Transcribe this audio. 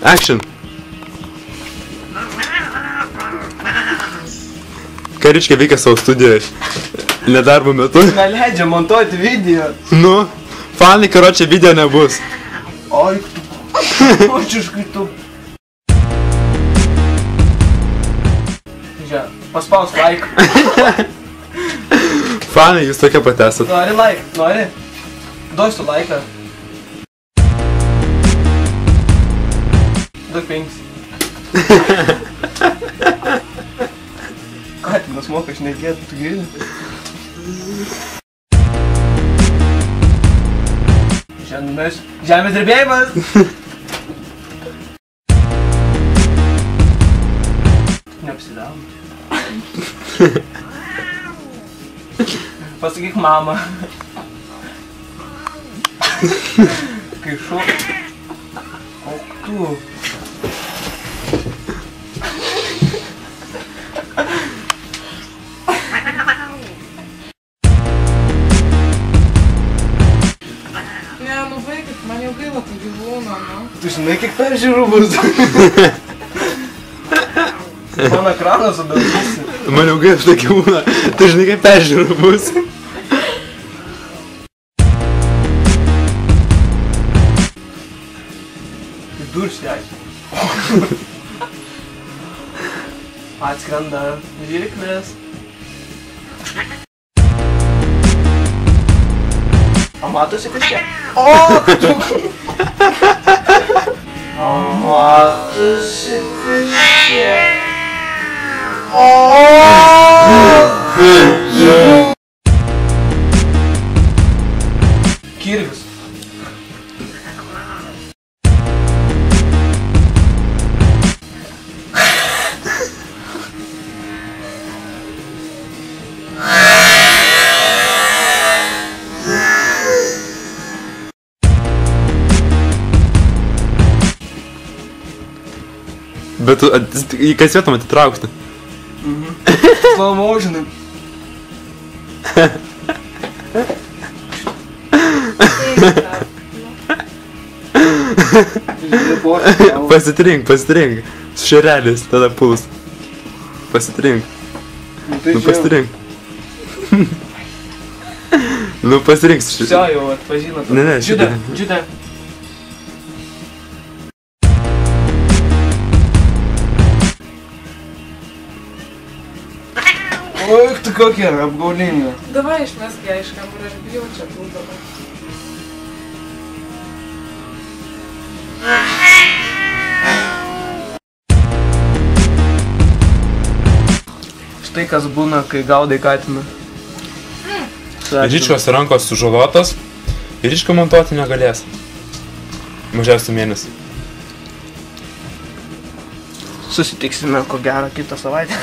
Action. Kariškė veikia savo studijoje. Nedarbo metu. Neleidžia montuoti video. Nu, fanai, karočią video nebus. Oi, tu. Očiškai tu. Žiūrė, paspaus like. Fanai, jūs tokia pat esat. Nori like, nori? Duosiu laiką. Duok 5. Katinas moka šnekėti, tu geri? Žemės drebėjimas! Neapsidavom. Pasakyk mama. Kai šau. O tu. Ne, nu vaikit, man jau gaila tų gyvūnų, nu. Tu žinai, kiek peržiūrų bus? Man ekraną sudaužysi. Man jau gaila šitą gyvūną. Tu žinai, kaip peržiūrų bus. Durštekiai. Atskrenda žirklės. O matosi kažkiek? O, tu! O, matosi kažkiek. O! Kirvis. Bet tu į kas vietom atitraukti. Slow motionai. Pasitrink. Su šerelis, tada puls. Pasitrink. Nu pasitrink. Nu pasitrink su šerelis. Все, jau atpažino. Ne, šitą. Džiuda. Oi, tu kokia apgaulinga. Davai išmesk ją iš kambario, aš bijau čia būdama. Štai kas būna, kai gaudai katiną. Ryčkos rankos sužalotos ir Ryčko montuoti negalės. Mažiausiai mėnesį. Susitiksime ko gero kitą savaitę.